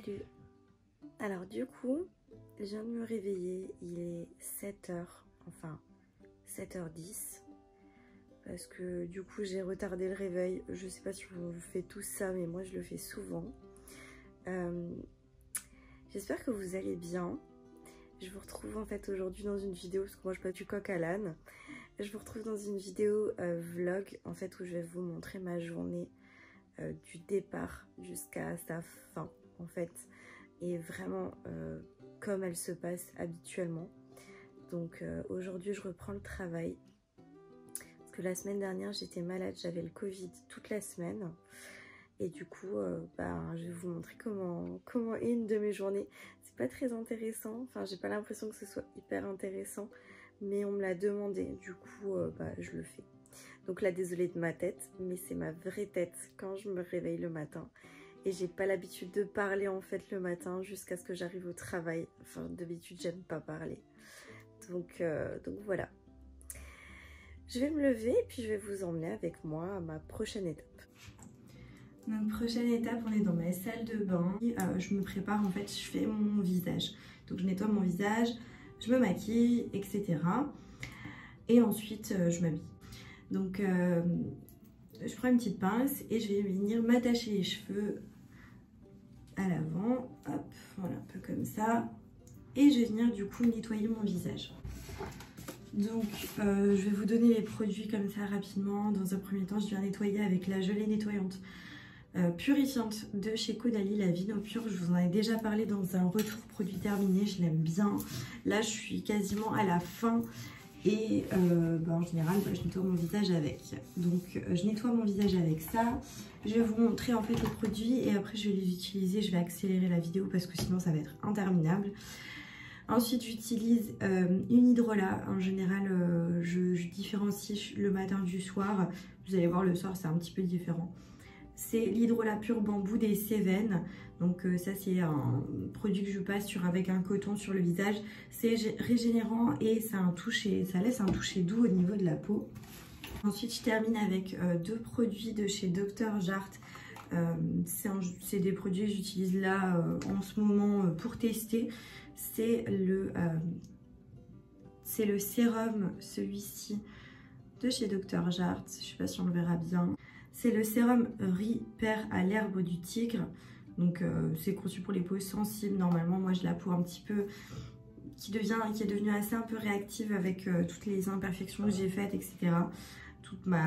Salut. Alors du coup, je viens de me réveiller, il est 7h, enfin 7h10. Parce que du coup j'ai retardé le réveil. Je sais pas si vous faites tout ça, mais moi je le fais souvent. J'espère que vous allez bien. Je vous retrouve en fait aujourd'hui dans une vidéo, parce que moi je passe du coq à l'âne. Je vous retrouve dans une vidéo vlog en fait où je vais vous montrer ma journée du départ jusqu'à sa fin en fait. Et vraiment comme elle se passe habituellement. Donc aujourd'hui je reprends le travail. Parce que la semaine dernière j'étais malade, j'avais le Covid toute la semaine. Et du coup, je vais vous montrer comment est une de mes journées. C'est pas très intéressant, enfin j'ai pas l'impression que ce soit hyper intéressant, mais on me l'a demandé, du coup je le fais. Donc là, désolée de ma tête, mais c'est ma vraie tête quand je me réveille le matin. Et j'ai pas l'habitude de parler en fait le matin jusqu'à ce que j'arrive au travail. Enfin d'habitude j'aime pas parler. Donc voilà. Je vais me lever et puis je vais vous emmener avec moi à ma prochaine étape. Donc prochaine étape, on est dans ma salle de bain. Je me prépare, en fait, je fais mon visage. Donc je nettoie mon visage, je me maquille, etc. Et ensuite, je m'habille. Donc je prends une petite pince et je vais venir m'attacher les cheveux à l'avant. Hop, voilà, un peu comme ça. Et je vais venir du coup nettoyer mon visage. Donc je vais vous donner les produits comme ça rapidement. Dans un premier temps, je viens nettoyer avec la gelée nettoyante purifiante de chez Caudalie, la Vino Pure. Je vous en ai déjà parlé dans un retour produit terminé, je l'aime bien. Là je suis quasiment à la fin et en général je nettoie mon visage avec. Donc je nettoie mon visage avec ça. Je vais vous montrer en fait les produits et après je vais les utiliser. Je vais accélérer la vidéo parce que sinon ça va être interminable. Ensuite j'utilise une hydrolat. En général je différencie le matin du soir. Vous allez voir, le soir c'est un petit peu différent. C'est l'hydrolat pur bambou des Cévennes. Donc ça c'est un produit que je passe avec un coton sur le visage. C'est régénérant et ça laisse un toucher doux au niveau de la peau. Ensuite je termine avec deux produits de chez Dr Jart. C'est des produits que j'utilise là en ce moment pour tester. C'est le sérum, celui-ci de chez Dr Jart. Je ne sais pas si on le verra bien. C'est le sérum Repair à l'herbe du tigre. Donc c'est conçu pour les peaux sensibles. Normalement moi j'ai la peau un petit peu qui est devenue assez un peu réactive avec toutes les imperfections que j'ai faites, etc. Toute mon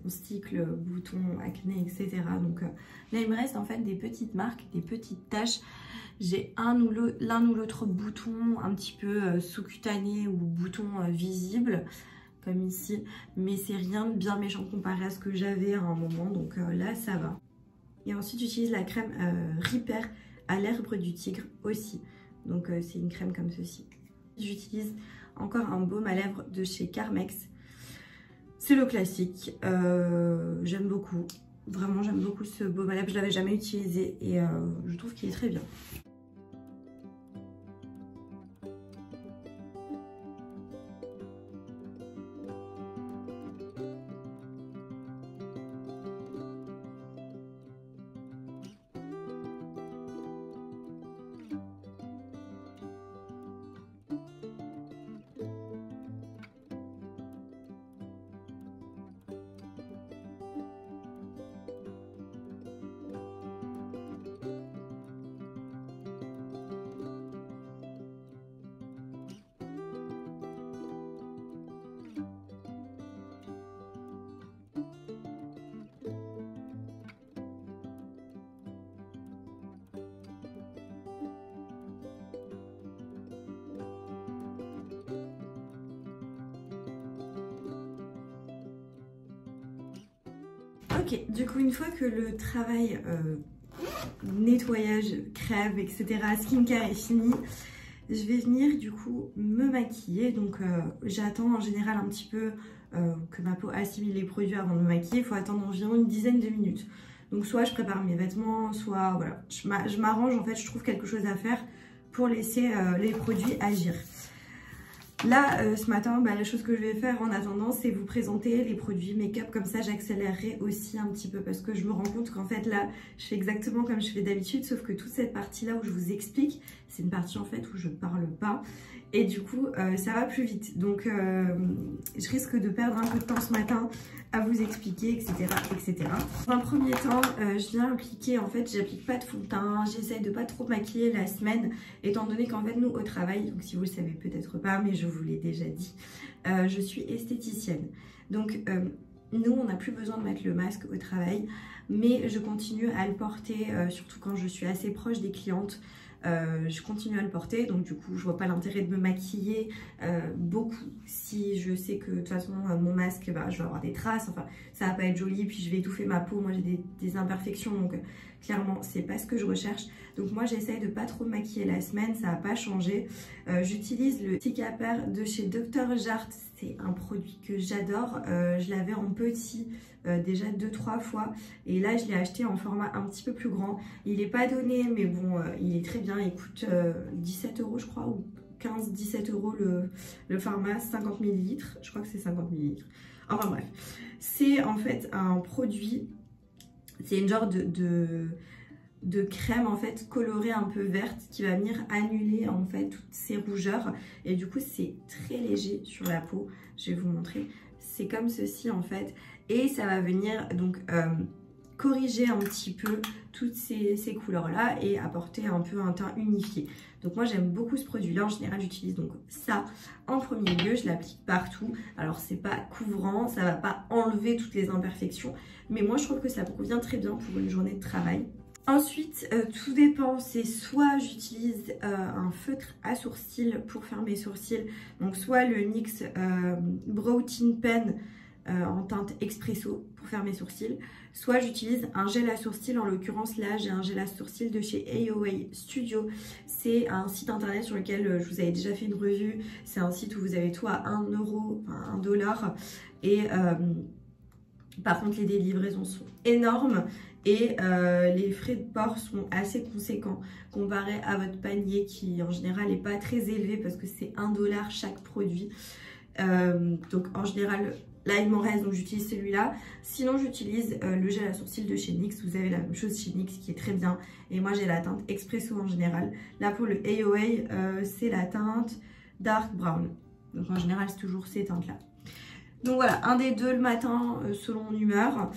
cycle, boutons, acné, etc. Donc là il me reste en fait des petites marques, des petites taches. J'ai l'un ou l'autre bouton un petit peu sous-cutané ou bouton visible, comme ici, mais c'est rien de bien méchant comparé à ce que j'avais à un moment, donc là ça va. Et ensuite j'utilise la crème Repair à l'herbe du tigre aussi, donc c'est une crème comme ceci. J'utilise encore un baume à lèvres de chez Carmex, c'est le classique, j'aime beaucoup, vraiment j'aime beaucoup ce baume à lèvres, je l'avais jamais utilisé et je trouve qu'il est très bien. Ok, du coup une fois que le travail nettoyage, crème, etc. skincare est fini, je vais venir du coup me maquiller. Donc j'attends en général un petit peu que ma peau assimile les produits avant de me maquiller. Il faut attendre environ une dizaine de minutes. Donc soit je prépare mes vêtements, soit voilà, je m'arrange en fait, je trouve quelque chose à faire pour laisser les produits agir. Là, ce matin, la chose que je vais faire en attendant, c'est vous présenter les produits make-up. Comme ça, j'accélérerai aussi un petit peu parce que je me rends compte qu'en fait, là, je fais exactement comme je fais d'habitude. Sauf que toute cette partie-là où je vous explique, c'est une partie en fait où je parle pas. Et du coup, ça va plus vite. Donc, je risque de perdre un peu de temps ce matin à vous expliquer, etc. etc. Dans un premier temps, je viens appliquer, en fait, j'applique pas de fond de teint. J'essaye de pas trop maquiller la semaine, étant donné qu'en fait, nous, au travail, donc si vous le savez peut-être pas, mais je vous l'ai déjà dit, je suis esthéticienne. Donc, nous, on n'a plus besoin de mettre le masque au travail, mais je continue à le porter, surtout quand je suis assez proche des clientes. Je continue à le porter, donc du coup je vois pas l'intérêt de me maquiller beaucoup si je sais que de toute façon mon masque, je vais avoir des traces, enfin ça va pas être joli, puis je vais étouffer ma peau, moi j'ai des imperfections, donc clairement c'est pas ce que je recherche. Donc moi j'essaye de pas trop me maquiller la semaine, ça va pas changer. J'utilise le Cicapair de chez Dr. Jart', c'est un produit que j'adore, je l'avais en petit déjà 2-3 fois et là je l'ai acheté en format un petit peu plus grand. Il est pas donné mais bon il est très bien, il coûte 17 € je crois, ou 15-17 € le format 50 ml, je crois que c'est 50 ml. Enfin bref, c'est en fait un produit, c'est une genre de crème en fait colorée un peu verte qui va venir annuler en fait toutes ces rougeurs et du coup c'est très léger sur la peau. Je vais vous montrer, c'est comme ceci en fait et ça va venir donc corriger un petit peu toutes ces couleurs là et apporter un peu un teint unifié. Donc moi j'aime beaucoup ce produit là, en général j'utilise donc ça en premier lieu, je l'applique partout. Alors c'est pas couvrant, ça va pas enlever toutes les imperfections, mais moi je trouve que ça convient très bien pour une journée de travail. Ensuite, tout dépend, c'est soit j'utilise un feutre à sourcils pour faire mes sourcils, donc soit le NYX Brow Tint Pen en teinte expresso pour faire mes sourcils, soit j'utilise un gel à sourcils, en l'occurrence là j'ai un gel à sourcils de chez AOA Studio. C'est un site internet sur lequel je vous avais déjà fait une revue, c'est un site où vous avez tout à 1 €, enfin $1 et par contre les délais de livraison sont énormes. Et les frais de port sont assez conséquents comparé à votre panier qui en général n'est pas très élevé parce que c'est 1 $ chaque produit. Donc en général là il m'en reste, donc j'utilise celui-là. Sinon j'utilise le gel à sourcils de chez NYX. Vous avez la même chose chez NYX qui est très bien. Et moi j'ai la teinte expresso en général. Là pour le AOA c'est la teinte dark brown. Donc en général c'est toujours ces teintes là. Donc voilà, un des deux le matin selon mon humeur.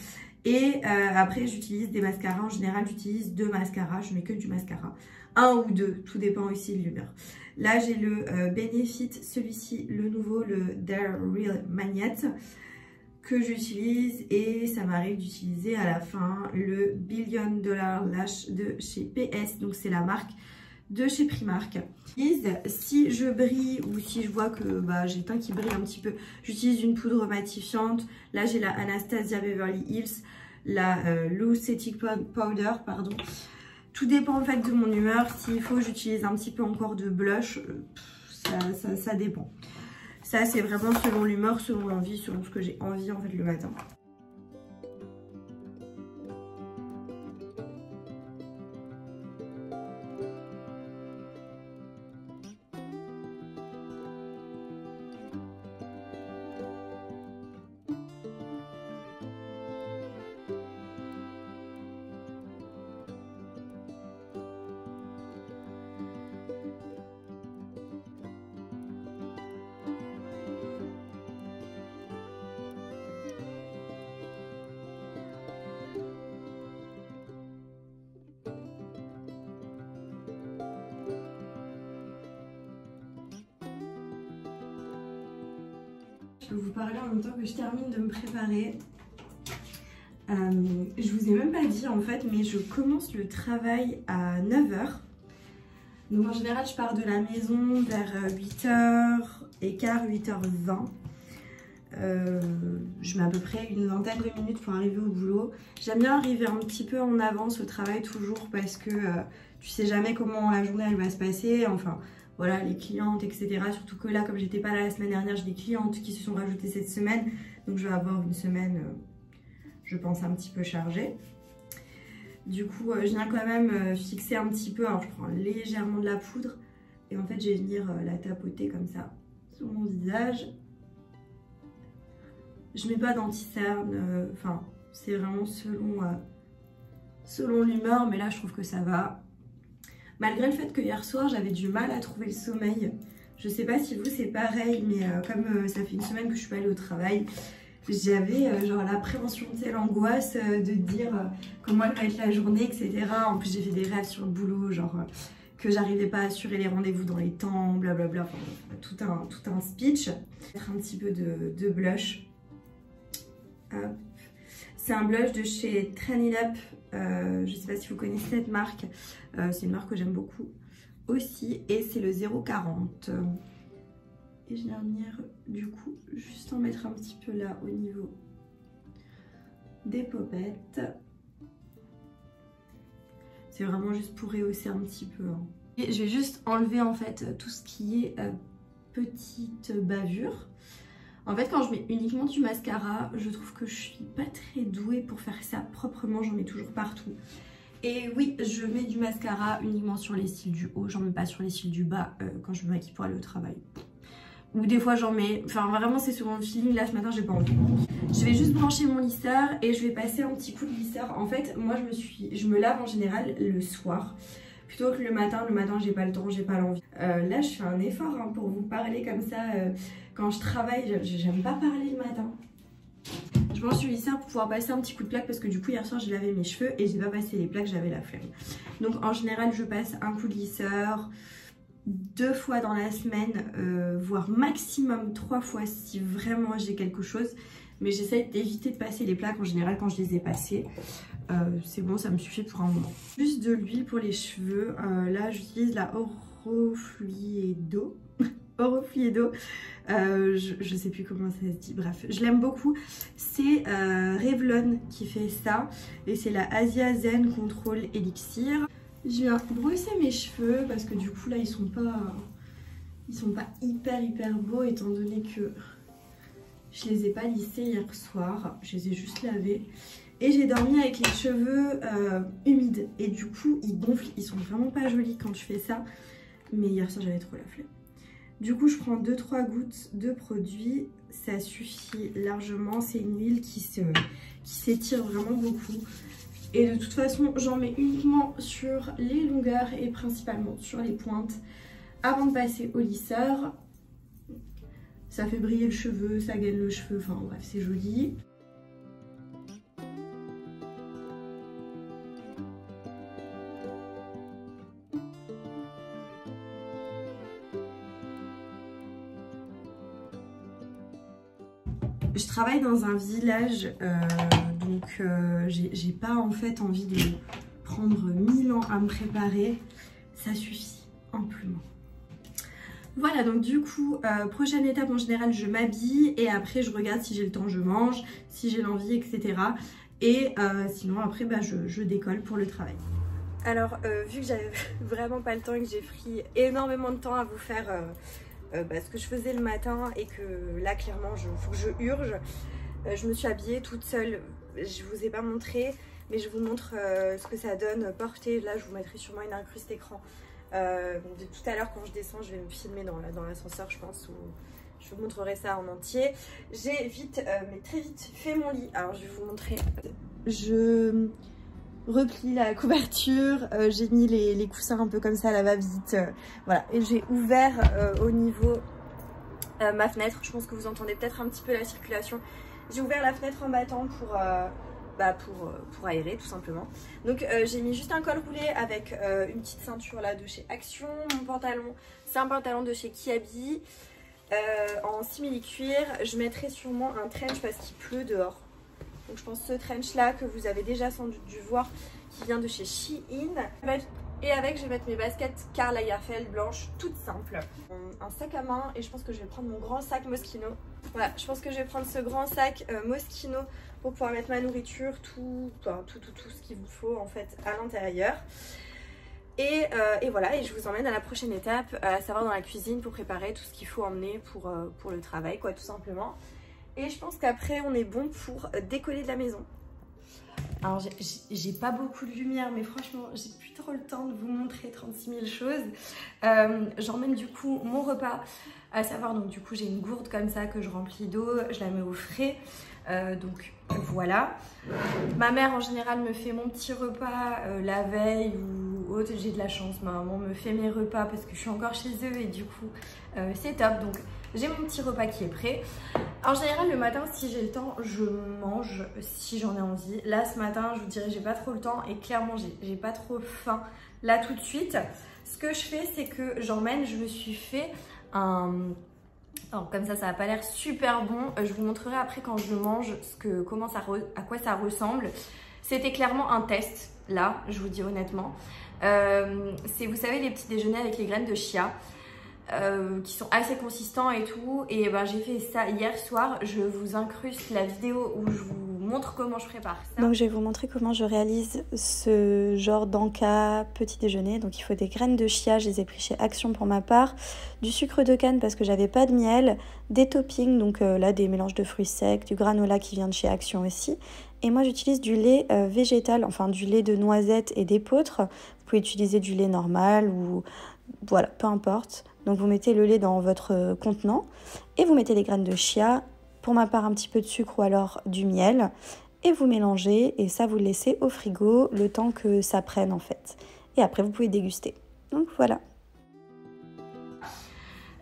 Et après j'utilise des mascaras, en général j'utilise 2 mascaras, je mets que du mascara, 1 ou 2, tout dépend aussi de l'humeur. Là j'ai le Benefit, celui-ci, le nouveau, le Dare Real Magnet, que j'utilise et ça m'arrive d'utiliser à la fin le Billion Dollar Lash de chez PS, donc c'est la marque de chez Primark. Si je brille ou si je vois que j'ai le teint qui brille un petit peu, j'utilise une poudre matifiante. Là j'ai la Anastasia Beverly Hills, la Loose Setting Powder, pardon. Tout dépend en fait de mon humeur. S'il faut j'utilise un petit peu encore de blush, ça dépend. Ça c'est vraiment selon l'humeur, selon l'envie, selon ce que j'ai envie en fait le matin. Je peux vous parler en même temps que je termine de me préparer. Je vous ai même pas dit en fait, mais je commence le travail à 9 h. Donc en général je pars de la maison vers 8h15, 8h20. Je mets à peu près une vingtaine de minutes pour arriver au boulot. J'aime bien arriver un petit peu en avance au travail toujours parce que tu sais jamais comment la journée elle va se passer. Enfin voilà, les clientes, etc. Surtout que là, comme j'étais pas là la semaine dernière, j'ai des clientes qui se sont rajoutées cette semaine. Donc je vais avoir une semaine, je pense, un petit peu chargée. Du coup, je viens quand même fixer un petit peu. Alors je prends légèrement de la poudre et en fait, je vais venir la tapoter comme ça sur mon visage. Je mets pas d'anti-cerne, enfin c'est vraiment selon l'humeur, mais là je trouve que ça va. Malgré le fait que hier soir j'avais du mal à trouver le sommeil. Je sais pas si vous c'est pareil, mais comme ça fait une semaine que je suis pas allée au travail, j'avais genre l'appréhension, tu sais, l'angoisse de dire comment elle va être la journée, etc. En plus j'ai fait des rêves sur le boulot, genre que j'arrivais pas à assurer les rendez-vous dans les temps, blablabla, enfin, tout un speech. Mettre un petit peu de blush. C'est un blush de chez Trendy Up, je sais pas si vous connaissez cette marque, c'est une marque que j'aime beaucoup aussi, et c'est le 040. Et je vais venir du coup juste en mettre un petit peu là au niveau des paupières. C'est vraiment juste pour rehausser un petit peu. Hein. Et je vais juste enlever en fait tout ce qui est petite bavure. En fait quand je mets uniquement du mascara, je trouve que je suis pas très douée pour faire ça proprement, j'en mets toujours partout. Et oui, je mets du mascara uniquement sur les cils du haut, j'en mets pas sur les cils du bas quand je me maquille pour aller au travail. Ou des fois j'en mets, enfin vraiment c'est selon le feeling, là ce matin j'ai pas envie. Je vais juste brancher mon lisseur et je vais passer un petit coup de lisseur. En fait moi je me lave en général le soir plutôt que le matin j'ai pas le temps, j'ai pas l'envie. Là je fais un effort hein, pour vous parler comme ça, quand je travaille j'aime pas parler le matin. Je branche le lisseur pour pouvoir passer un petit coup de plaque parce que du coup hier soir j'ai lavé mes cheveux et j'ai pas passé les plaques, j'avais la flemme. Donc en général je passe un coup de lisseur 2 fois dans la semaine, voire maximum 3 fois si vraiment j'ai quelque chose. Mais j'essaie d'éviter de passer les plaques en général quand je les ai passées. C'est bon, ça me suffit pour un moment. Plus de l'huile pour les cheveux. Là j'utilise la Orofluido. Orofluido. Je sais plus comment ça se dit. Bref, je l'aime beaucoup. C'est Revlon qui fait ça. Et c'est la Asia Zen Control Elixir. Je viens brosser mes cheveux parce que du coup là ils sont pas hyper beaux étant donné que je les ai pas lissés hier soir, je les ai juste lavés et j'ai dormi avec les cheveux humides et du coup ils gonflent, ils sont vraiment pas jolis quand je fais ça, mais hier soir j'avais trop la flemme. Du coup je prends 2-3 gouttes de produit, ça suffit largement, c'est une huile qui s'étire vraiment beaucoup. Et de toute façon, j'en mets uniquement sur les longueurs et principalement sur les pointes avant de passer au lisseur. Ça fait briller le cheveu, ça gaine le cheveu, enfin bref, c'est joli. Je travaille dans un village, donc j'ai pas en fait envie de prendre 1000 ans à me préparer, ça suffit amplement. Voilà, donc du coup, prochaine étape en général, je m'habille et après je regarde si j'ai le temps, je mange, si j'ai l'envie, etc. Et sinon après je décolle pour le travail. Alors vu que j'avais vraiment pas le temps et que j'ai pris énormément de temps à vous faire ce que je faisais le matin et que là clairement faut que je urge, je me suis habillée toute seule. Je vous ai pas montré mais je vous montre ce que ça donne porté. Là je vous mettrai sûrement une incruste écran de tout à l'heure quand je descends. Je vais me filmer dans l'ascenseur je pense, où je vous montrerai ça en entier. J'ai vite mais très vite fait mon lit. Alors je vais vous montrer. Je replie la couverture, j'ai mis les coussins un peu comme ça à la va-vite, voilà, et j'ai ouvert au niveau ma fenêtre. Je pense que vous entendez peut-être un petit peu la circulation. J'ai ouvert la fenêtre en battant pour aérer tout simplement. Donc j'ai mis juste un col roulé avec une petite ceinture là de chez Action. Mon pantalon, c'est un pantalon de chez Kiabi en simili-cuir. Je mettrai sûrement un trench parce qu'il pleut dehors. Donc je pense ce trench là que vous avez déjà sans doute dû voir, qui vient de chez Shein. Et avec je vais mettre mes baskets Karl Lagerfeld blanches, toutes simples. Un sac à main et je pense que je vais prendre mon grand sac Moschino. Voilà, je pense que je vais prendre ce grand sac Moschino pour pouvoir mettre ma nourriture, tout ce qu'il vous faut en fait à l'intérieur. Et voilà, et je vous emmène à la prochaine étape, à savoir dans la cuisine pour préparer tout ce qu'il faut emmener pour le travail quoi, tout simplement. Et je pense qu'après on est bon pour décoller de la maison. Alors j'ai pas beaucoup de lumière, mais franchement j'ai plus trop le temps de vous montrer 36 000 choses. J'emmène du coup mon repas, à savoir donc du coup j'ai une gourde comme ça que je remplis d'eau, je la mets au frais. Donc voilà. Ma mère en général me fait mon petit repas la veille ou autre. J'ai de la chance, ma maman me fait mes repas parce que je suis encore chez eux et du coup c'est top. Donc j'ai mon petit repas qui est prêt. En général le matin si j'ai le temps je mange si j'en ai envie. Là ce matin je vous dirais j'ai pas trop le temps et clairement j'ai pas trop faim là tout de suite. Ce que je fais c'est que j'emmène, je me suis fait un... Alors, comme ça n'a pas l'air super bon. Je vous montrerai après quand je mange à quoi ça ressemble. C'était clairement un test, là, je vous dis honnêtement. C'est, vous savez, les petits déjeuners avec les graines de chia. Qui sont assez consistants et tout. Et ben, j'ai fait ça hier soir. Je vous incruste la vidéo où je vous montre comment je prépare ça. Donc je vais vous montrer comment je réalise ce genre d'encas petit déjeuner. Donc il faut des graines de chia, je les ai pris chez Action pour ma part, du sucre de canne parce que j'avais pas de miel, des toppings, donc là des mélanges de fruits secs, du granola qui vient de chez Action aussi. Et moi j'utilise du lait végétal, enfin du lait de noisette et d'épeautre. Vous pouvez utiliser du lait normal ou voilà, peu importe. Donc vous mettez le lait dans votre contenant et vous mettez les graines de chia, pour ma part un petit peu de sucre ou alors du miel, et vous mélangez et ça vous le laissez au frigo le temps que ça prenne en fait. Et après vous pouvez déguster. Donc voilà.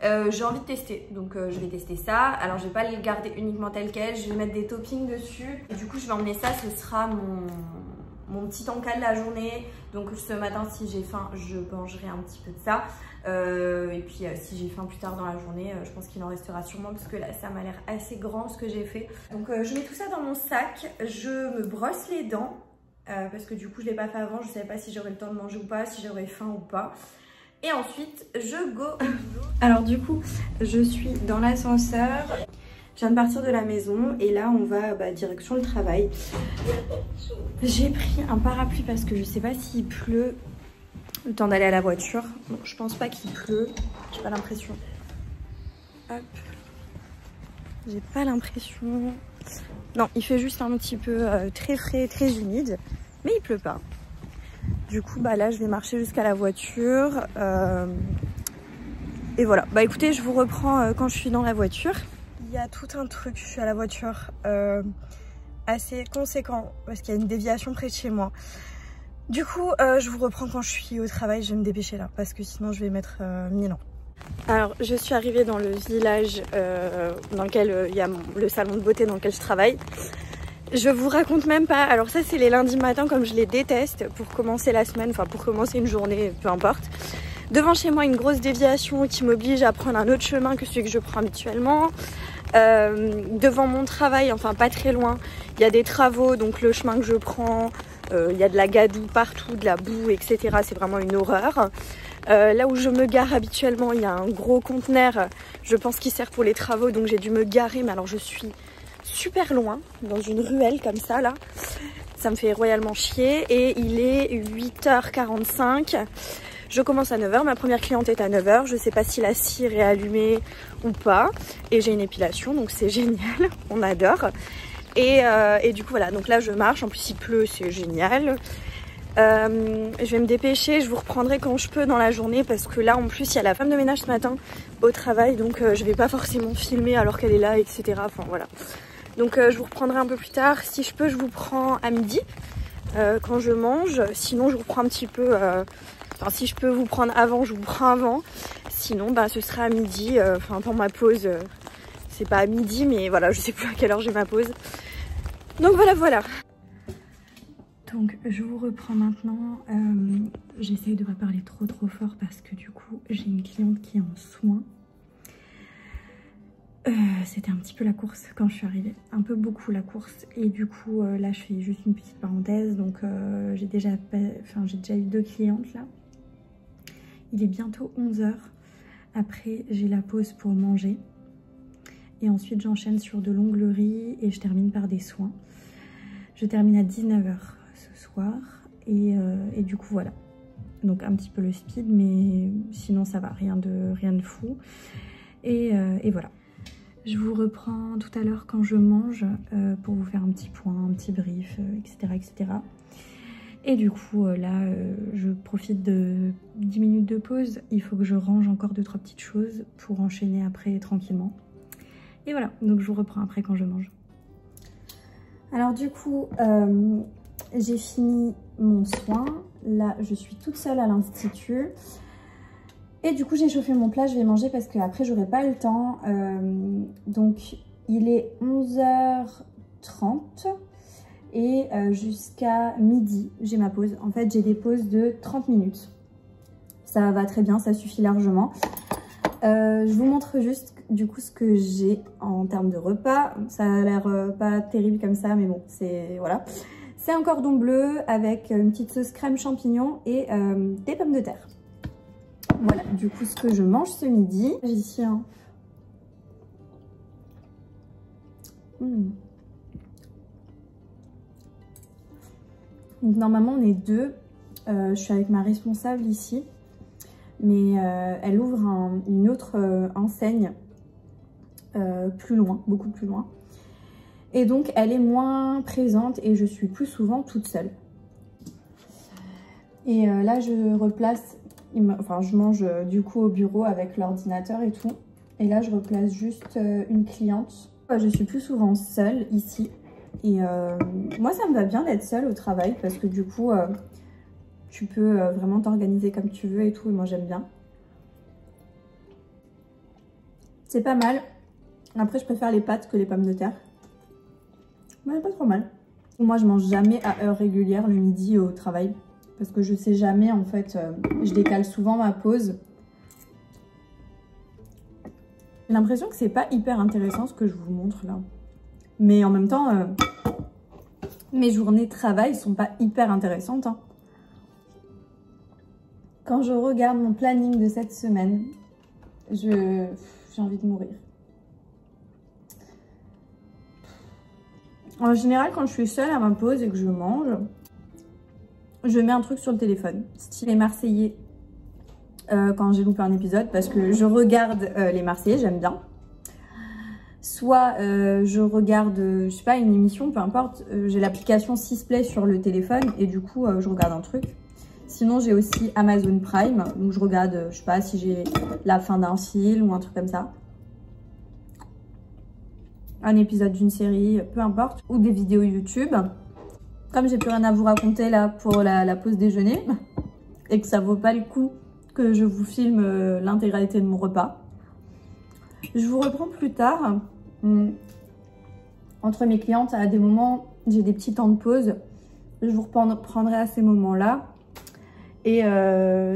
J'ai envie de tester, donc je vais tester ça. Alors je vais pas le garder uniquement tel quel, je vais mettre des toppings dessus. Et du coup je vais emmener ça, ce sera mon petit encas de la journée. Donc ce matin si j'ai faim je mangerai un petit peu de ça. Et puis si j'ai faim plus tard dans la journée, je pense qu'il en restera sûrement parce que là ça m'a l'air assez grand ce que j'ai fait. Donc je mets tout ça dans mon sac, je me brosse les dents parce que du coup je l'ai pas fait avant, je savais pas si j'aurais le temps de manger ou pas, si j'aurais faim ou pas. Et ensuite je go au boulot. Alors du coup je suis dans l'ascenseur. Je viens de partir de la maison et là on va direction le travail. J'ai pris un parapluie parce que je sais pas s'il pleut. Le temps d'aller à la voiture. Bon, je pense pas qu'il pleut. J'ai pas l'impression. Hop. J'ai pas l'impression. Non, il fait juste un petit peu très frais, très humide. Mais il pleut pas. Du coup, là, je vais marcher jusqu'à la voiture. Et voilà. Bah écoutez, je vous reprends quand je suis dans la voiture. Il y a tout un truc. Je suis à la voiture assez conséquent parce qu'il y a une déviation près de chez moi. Du coup, je vous reprends quand je suis au travail, je vais me dépêcher là, parce que sinon je vais mettre 1000 ans. Alors, je suis arrivée dans le village dans lequel il y a le salon de beauté dans lequel je travaille. Je vous raconte même pas, alors ça c'est les lundis matins comme je les déteste pour commencer la semaine, enfin pour commencer une journée, peu importe. Devant chez moi, une grosse déviation qui m'oblige à prendre un autre chemin que celui que je prends habituellement. Devant mon travail, enfin pas très loin, il y a des travaux, donc le chemin que je prends... Il y a de la gadoue partout, de la boue, etc. C'est vraiment une horreur. Là où je me gare habituellement, il y a un gros conteneur, je pense qu'il sert pour les travaux, donc j'ai dû me garer. Mais alors je suis super loin, dans une ruelle comme ça, là. Ça me fait royalement chier. Et il est 8h45. Je commence à 9h, ma première cliente est à 9h. Je sais pas si la cire est allumée ou pas. Et j'ai une épilation, donc c'est génial, on adore. Et du coup voilà, donc là je marche, en plus il pleut, c'est génial. Je vais me dépêcher, je vous reprendrai quand je peux dans la journée parce que là en plus il y a la femme de ménage ce matin au travail, donc je vais pas forcément filmer alors qu'elle est là, etc. Enfin voilà. Donc je vous reprendrai un peu plus tard, si je peux je vous prends à midi quand je mange, sinon je vous reprends un petit peu, enfin si je peux vous prendre avant, je vous prends avant, sinon ce sera à midi, enfin pour ma pause. C'est pas à midi, mais voilà, je sais plus à quelle heure j'ai ma pause. Donc voilà. Donc je vous reprends maintenant. J'essaye de pas parler trop fort parce que du coup j'ai une cliente qui est en soins. C'était un petit peu la course quand je suis arrivée, un peu beaucoup la course. Et du coup là je fais juste une petite parenthèse. Donc j'ai déjà eu 2 clientes là. Il est bientôt 11h. Après j'ai la pause pour manger. Et ensuite j'enchaîne sur de l'onglerie et je termine par des soins. Je termine à 19h ce soir et du coup voilà. Donc un petit peu le speed mais sinon ça va, rien de fou. Et voilà. Je vous reprends tout à l'heure quand je mange pour vous faire un petit point, un petit brief, etc., etc. Et du coup, là, je profite de 10 minutes de pause. Il faut que je range encore 2-3 petites choses pour enchaîner après tranquillement. Et voilà, donc je vous reprends après quand je mange. Alors du coup, j'ai fini mon soin. Là, je suis toute seule à l'institut. Et du coup, j'ai chauffé mon plat, je vais manger parce qu'après, j'aurai pas le temps. Donc, il est 11h30 et jusqu'à midi, j'ai ma pause. En fait, j'ai des pauses de 30 minutes. Ça va très bien, ça suffit largement. Je vous montre juste du coup ce que j'ai en termes de repas. Ça a l'air pas terrible comme ça, mais bon, c'est voilà. C'est un cordon bleu avec une petite sauce crème champignon et des pommes de terre. Voilà, du coup, ce que je mange ce midi. J'ai ici un... Donc normalement, on est deux. Je suis avec ma responsable ici. Mais elle ouvre une autre enseigne plus loin, beaucoup plus loin. Et donc, elle est moins présente et je suis plus souvent toute seule. Et là, je replace... Enfin, je mange du coup au bureau avec l'ordinateur et tout. Et là, je replace juste une cliente. Je suis plus souvent seule ici. Et moi, ça me va bien d'être seule au travail parce que du coup, tu peux vraiment t'organiser comme tu veux et tout. Et moi, j'aime bien. C'est pas mal. Après, je préfère les pâtes que les pommes de terre. Mais pas trop mal. Moi, je mange jamais à heure régulière le midi au travail. Parce que je sais jamais, en fait, je décale souvent ma pause. J'ai l'impression que c'est pas hyper intéressant ce que je vous montre là. Mais en même temps, mes journées de travail sont pas hyper intéressantes. Hein. Quand je regarde mon planning de cette semaine, j'ai envie de mourir. En général, quand je suis seule à ma pause et que je mange, je mets un truc sur le téléphone, style les Marseillais, quand j'ai loupé un épisode, parce que je regarde les Marseillais, j'aime bien. Soit je regarde, je sais pas, une émission, peu importe, j'ai l'application Sisplay sur le téléphone et du coup, je regarde un truc. Sinon, j'ai aussi Amazon Prime, donc je regarde, je sais pas, si j'ai la fin d'un film ou un truc comme ça. Un épisode d'une série, peu importe, ou des vidéos YouTube. Comme j'ai plus rien à vous raconter là pour la pause déjeuner et que ça vaut pas le coup que je vous filme l'intégralité de mon repas, je vous reprends plus tard. Entre mes clientes, à des moments, j'ai des petits temps de pause. Je vous reprendrai à ces moments-là. Et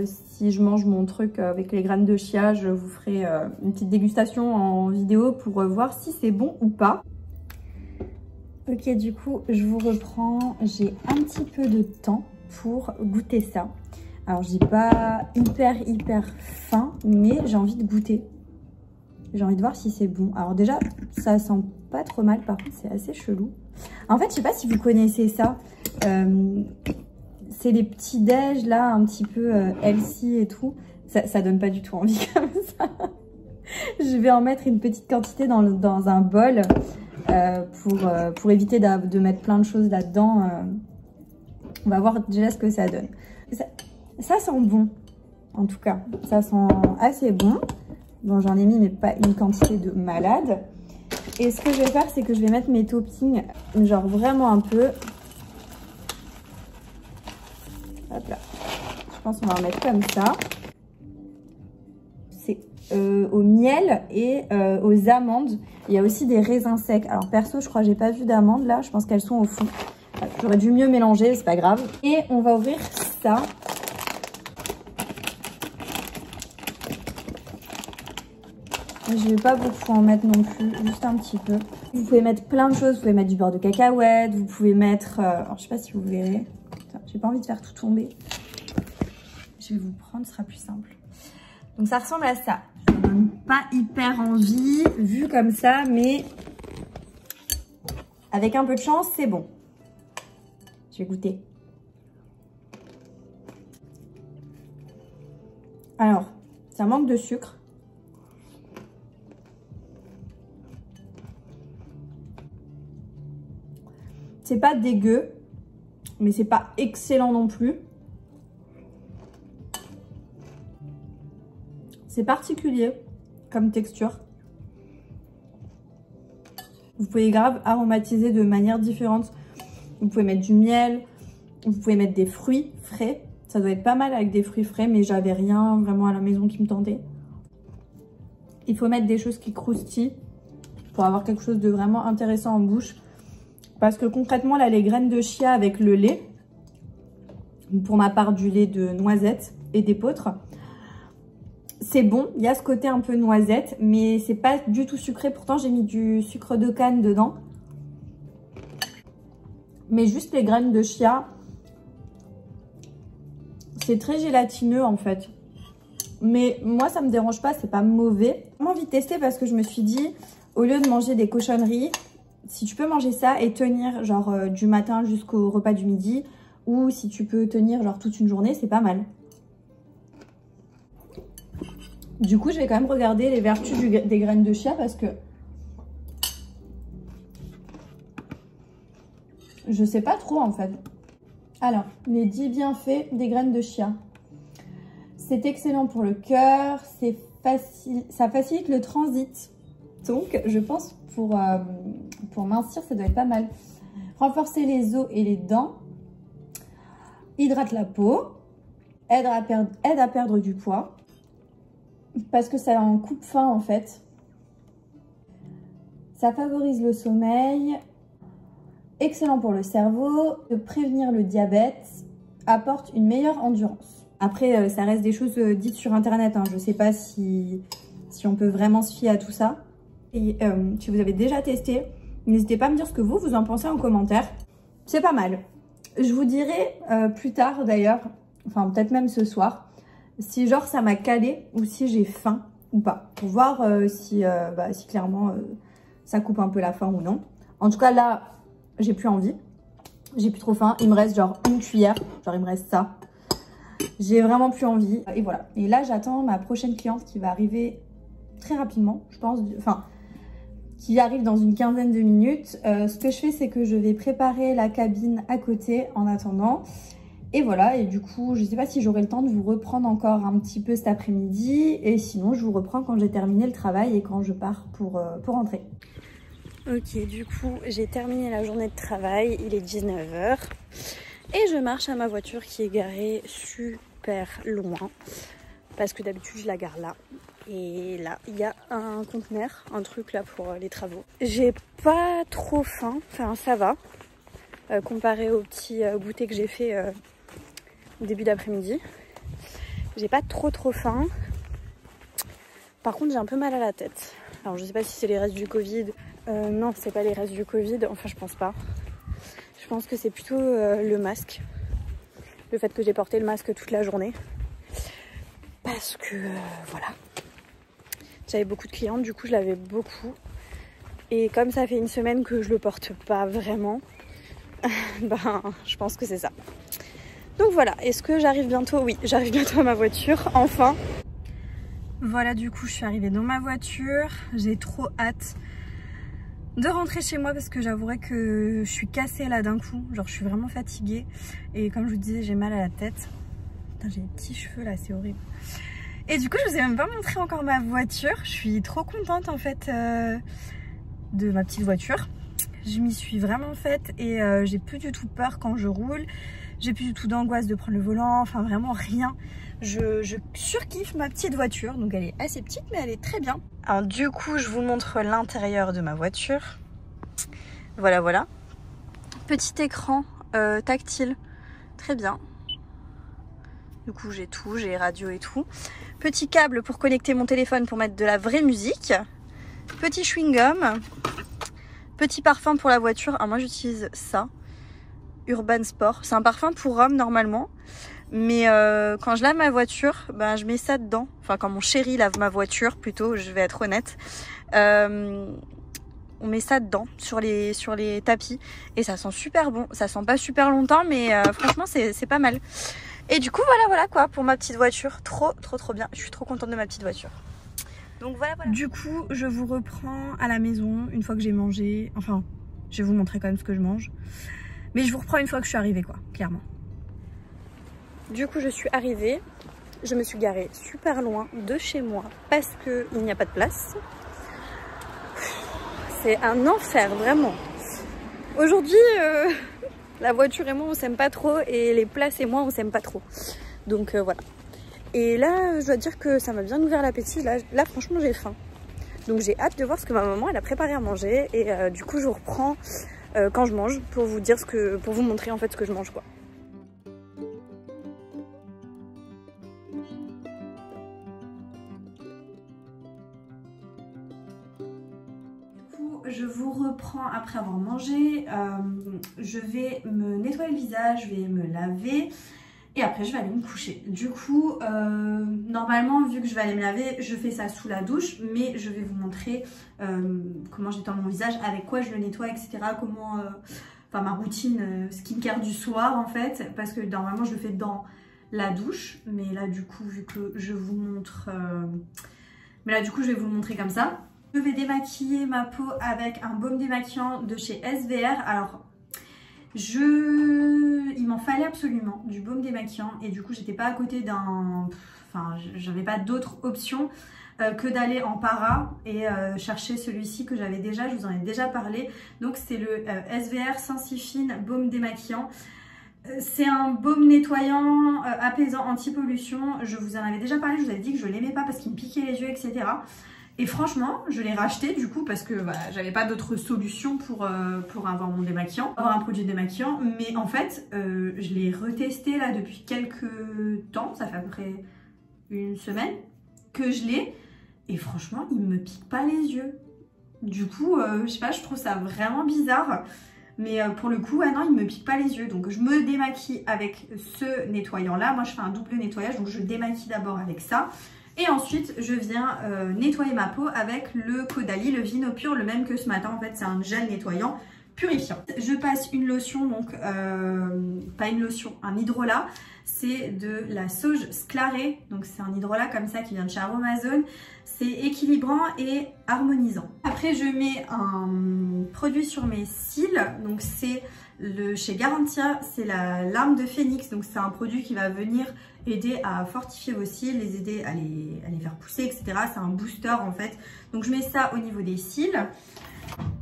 si je mange mon truc avec les graines de chia, je vous ferai une petite dégustation en vidéo pour voir si c'est bon ou pas. Ok, du coup, je vous reprends. J'ai un petit peu de temps pour goûter ça. Alors, je dis pas hyper faim, mais j'ai envie de goûter. J'ai envie de voir si c'est bon. Alors déjà, ça sent pas trop mal, par contre, c'est assez chelou. En fait, je sais pas si vous connaissez ça. C'est les petits déj, là, un petit peu healthy et tout. Ça donne pas du tout envie comme ça. Je vais en mettre une petite quantité dans un bol. Pour éviter de mettre plein de choses là-dedans. On va voir déjà ce que ça donne. Ça sent bon, en tout cas. Ça sent assez bon. Bon, j'en ai mis, mais pas une quantité de malade. Et ce que je vais faire, c'est que je vais mettre mes toppings, genre vraiment un peu. Hop là. Je pense qu'on va en mettre comme ça. C'est au miel et aux amandes. Il y a aussi des raisins secs. Alors perso, je crois que j'ai pas vu d'amandes là. Je pense qu'elles sont au fond. J'aurais dû mieux mélanger, c'est pas grave. Et on va ouvrir ça. Je vais pas beaucoup en mettre non plus, juste un petit peu. Vous pouvez mettre plein de choses. Vous pouvez mettre du beurre de cacahuète. Vous pouvez mettre... alors je sais pas si vous verrez. J'ai pas envie de faire tout tomber. Je vais vous prendre, ce sera plus simple. Donc ça ressemble à ça. Ça donne pas hyper envie, vu comme ça, mais avec un peu de chance, c'est bon. Je vais goûter. Alors, ça manque de sucre. C'est pas dégueu, mais c'est pas excellent non plus. C'est particulier comme texture. Vous pouvez grave aromatiser de manière différente. Vous pouvez mettre du miel, vous pouvez mettre des fruits frais. Ça doit être pas mal avec des fruits frais, mais j'avais rien vraiment à la maison qui me tentait. Il faut mettre des choses qui croustillent pour avoir quelque chose de vraiment intéressant en bouche. Parce que concrètement, là, les graines de chia avec le lait, pour ma part du lait de noisette et d'épeautre, c'est bon. Il y a ce côté un peu noisette, mais c'est pas du tout sucré. Pourtant, j'ai mis du sucre de canne dedans. Mais juste les graines de chia, c'est très gélatineux en fait. Mais moi, ça me dérange pas, c'est pas mauvais. J'ai envie de tester parce que je me suis dit, au lieu de manger des cochonneries, si tu peux manger ça et tenir genre du matin jusqu'au repas du midi, ou si tu peux tenir genre toute une journée, c'est pas mal. Du coup, je vais quand même regarder les vertus des graines de chia parce que je sais pas trop en fait. Alors, les 10 bienfaits des graines de chia. C'est excellent pour le cœur, ça facilite le transit. Donc, je pense pour mincir, ça doit être pas mal. Renforcer les os et les dents. Hydrate la peau. Aide à perdre du poids. Parce que ça en coupe faim en fait. Ça favorise le sommeil. Excellent pour le cerveau. De prévenir le diabète. Apporte une meilleure endurance. Après, ça reste des choses dites sur internet. Hein. Je ne sais pas si on peut vraiment se fier à tout ça. Et si vous avez déjà testé, n'hésitez pas à me dire ce que vous en pensez en commentaire. C'est pas mal. Je vous dirai plus tard d'ailleurs, enfin peut-être même ce soir, si genre ça m'a calé ou si j'ai faim ou pas. Pour voir si clairement ça coupe un peu la faim ou non. En tout cas là, j'ai plus envie. J'ai plus trop faim. Il me reste genre une cuillère. Genre il me reste ça. J'ai vraiment plus envie. Et voilà. Et là j'attends ma prochaine cliente qui va arriver très rapidement. Je pense. Enfin, qui arrive dans une quinzaine de minutes. Ce que je fais, c'est que je vais préparer la cabine à côté en attendant. Et voilà, et du coup, je sais pas si j'aurai le temps de vous reprendre encore un petit peu cet après-midi. Et sinon, je vous reprends quand j'ai terminé le travail et quand je pars pour rentrer. Ok, du coup, j'ai terminé la journée de travail. Il est 19 h. Et je marche à ma voiture qui est garée super loin. Parce que d'habitude, je la gare là. Et là, il y a un conteneur, un truc là pour les travaux. J'ai pas trop faim, enfin ça va, comparé au petit goûter que j'ai fait au début d'après-midi. J'ai pas trop faim. Par contre, j'ai un peu mal à la tête. Alors je sais pas si c'est les restes du Covid. Non, c'est pas les restes du Covid, enfin je pense pas. Je pense que c'est plutôt le masque. Le fait que j'ai porté le masque toute la journée. Parce que voilà. J'avais beaucoup de clientes, du coup je l'avais beaucoup. Et comme ça fait une semaine que je le porte pas vraiment, ben je pense que c'est ça. Donc voilà, est-ce que j'arrive bientôt? Oui, j'arrive bientôt à ma voiture, enfin. Voilà, du coup je suis arrivée dans ma voiture. J'ai trop hâte de rentrer chez moi parce que j'avouerai que je suis cassée là d'un coup. Genre je suis vraiment fatiguée. Et comme je vous disais, j'ai mal à la tête. Putain, j'ai des petits cheveux là, c'est horrible. Et du coup, je vous ai même pas montré encore ma voiture. Je suis trop contente en fait de ma petite voiture. Je m'y suis vraiment faite et j'ai plus du tout peur quand je roule. J'ai plus du tout d'angoisse de prendre le volant. Enfin, vraiment rien. Je surkiffe ma petite voiture. Donc elle est assez petite, mais elle est très bien. Alors du coup, je vous montre l'intérieur de ma voiture. Voilà, voilà. Petit écran tactile. Très bien. Du coup, j'ai tout, j'ai radio et tout. Petit câble pour connecter mon téléphone pour mettre de la vraie musique. Petit chewing-gum. Petit parfum pour la voiture. Alors moi, j'utilise ça. Urban Sport. C'est un parfum pour homme normalement. Mais quand je lave ma voiture, ben, je mets ça dedans. Enfin, quand mon chéri lave ma voiture, plutôt, je vais être honnête. On met ça dedans, sur les tapis. Et ça sent super bon. Ça sent pas super longtemps, mais franchement, c'est pas mal. Et du coup, voilà quoi pour ma petite voiture. Trop bien. Je suis trop contente de ma petite voiture. Donc voilà. Du coup, je vous reprends à la maison une fois que j'ai mangé. Enfin, Je vais vous montrer quand même ce que je mange. Mais je vous reprends une fois que je suis arrivée, quoi, clairement. Du coup, je suis arrivée. Je me suis garée super loin de chez moi parce qu'il n'y a pas de place. C'est un enfer, vraiment. Aujourd'hui, la voiture et moi, on s'aime pas trop. Et les places et moi, on s'aime pas trop. Donc voilà. Et là, je dois dire que ça m'a bien ouvert l'appétit. Là, franchement, j'ai faim. Donc j'ai hâte de voir ce que ma maman elle a préparé à manger. Et du coup, je vous reprends quand je mange pour vous dire pour vous montrer en fait ce que je mange, quoi. Je vous reprends après avoir mangé. Je vais me nettoyer le visage, je vais me laver et après je vais aller me coucher. Du coup, normalement, vu que je vais aller me laver, je fais ça sous la douche, mais je vais vous montrer comment je nettoie mon visage, avec quoi je le nettoie, etc. Comment, enfin ma routine skincare du soir en fait, parce que normalement je le fais dans la douche, mais là du coup, vu que je vous montre, je vais vous le montrer comme ça. Je vais démaquiller ma peau avec un baume démaquillant de chez SVR. Alors, il m'en fallait absolument du baume démaquillant et du coup, j'étais pas à côté d'un... Enfin, j'avais pas d'autre option que d'aller en para et chercher celui-ci que j'avais déjà, je vous en ai déjà parlé. Donc, c'est le SVR Sensifine baume démaquillant. C'est un baume nettoyant, apaisant, anti-pollution. Je vous en avais déjà parlé, je vous avais dit que je l'aimais pas parce qu'il me piquait les yeux, etc. Et franchement, je l'ai racheté du coup parce que voilà, j'avais pas d'autre solution pour avoir mon démaquillant, avoir un produit démaquillant. Mais en fait, je l'ai retesté là depuis quelques temps, ça fait à peu près une semaine que je l'ai. Et franchement, il me pique pas les yeux. Du coup, je sais pas, je trouve ça vraiment bizarre. Mais pour le coup, non, il me pique pas les yeux. Donc je me démaquille avec ce nettoyant là. Moi, je fais un double nettoyage, donc je démaquille d'abord avec ça. Et ensuite, je viens nettoyer ma peau avec le Caudalie, le Vino Pur, le même que ce matin. En fait, c'est un gel nettoyant purifiant. Je passe une lotion, donc pas une lotion, un hydrolat. C'est de la sauge sclarée. Donc c'est un hydrolat comme ça qui vient de chez Aromazone. C'est équilibrant et harmonisant. Après, je mets un produit sur mes cils. Donc c'est chez Garantia, c'est la larme de phénix. Donc c'est un produit qui va venir aider à fortifier vos cils, les aider à les faire pousser, etc. C'est un booster en fait. Donc je mets ça au niveau des cils.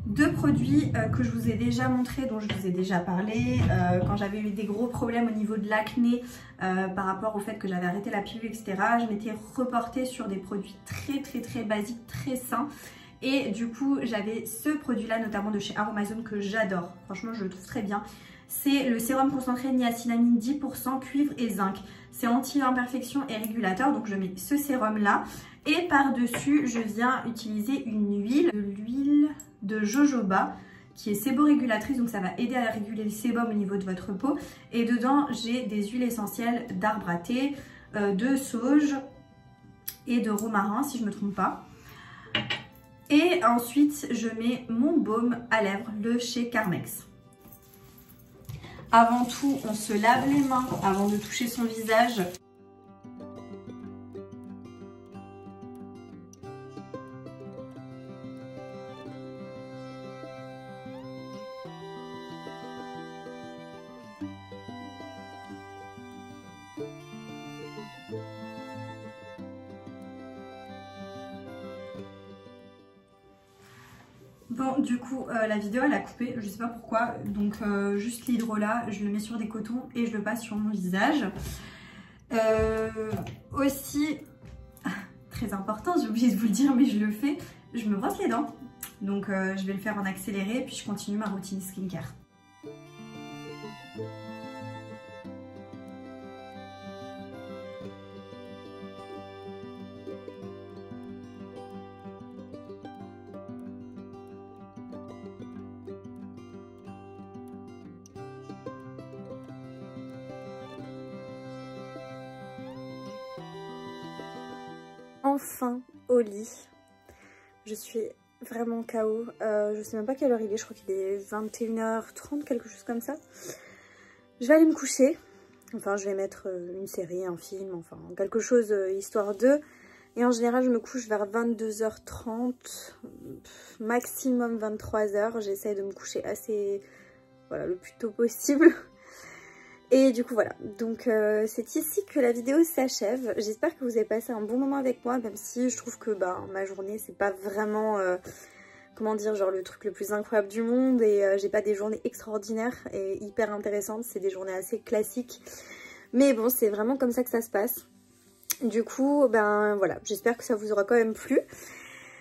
Deux produits que je vous ai déjà montrés, dont je vous ai déjà parlé quand j'avais eu des gros problèmes au niveau de l'acné par rapport au fait que j'avais arrêté la pilule, etc. Je m'étais reportée sur des produits très basiques, très sains. Et du coup, j'avais ce produit-là, notamment de chez Aromazone, que j'adore. Franchement, je le trouve très bien. C'est le sérum concentré niacinamide 10%, cuivre et zinc. C'est anti-imperfection et régulateur, donc je mets ce sérum-là. Et par-dessus, je viens utiliser l'huile de jojoba, qui est séborégulatrice, donc ça va aider à réguler le sébum au niveau de votre peau. Et dedans, j'ai des huiles essentielles d'arbre à thé, de sauge et de romarin, si je ne me trompe pas. Et ensuite, je mets mon baume à lèvres, le chez Carmex. Avant tout, on se lave les mains avant de toucher son visage. Bon, du coup, la vidéo elle a coupé, je sais pas pourquoi, donc juste l'hydrolat, je le mets sur des cotons et je le passe sur mon visage. Aussi, très important, j'ai oublié de vous le dire, mais je le fais, je me brosse les dents. Donc je vais le faire en accéléré, puis je continue ma routine skincare. Enfin au lit, je suis vraiment KO, je sais même pas quelle heure il est, je crois qu'il est 21h30, quelque chose comme ça. Je vais aller me coucher, enfin je vais mettre une série, un film, enfin quelque chose histoire de, Et en général, je me couche vers 22h30, maximum 23h. J'essaie de me coucher assez, voilà, le plus tôt possible. Et du coup, voilà. Donc, c'est ici que la vidéo s'achève. J'espère que vous avez passé un bon moment avec moi, même si je trouve que ma journée, c'est pas vraiment, comment dire, genre le truc le plus incroyable du monde. Et j'ai pas des journées extraordinaires et hyper intéressantes. C'est des journées assez classiques. Mais bon, c'est vraiment comme ça que ça se passe. Du coup, voilà, j'espère que ça vous aura quand même plu.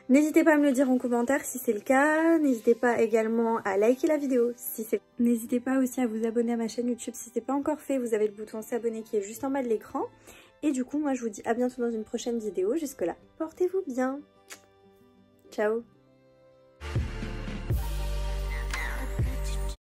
N'hésitez pas à me le dire en commentaire si c'est le cas. N'hésitez pas également à liker la vidéo si c'est... N'hésitez pas aussi à vous abonner à ma chaîne YouTube si ce n'est pas encore fait. Vous avez le bouton s'abonner qui est juste en bas de l'écran. Et du coup, moi je vous dis à bientôt dans une prochaine vidéo. Jusque là, portez-vous bien. Ciao.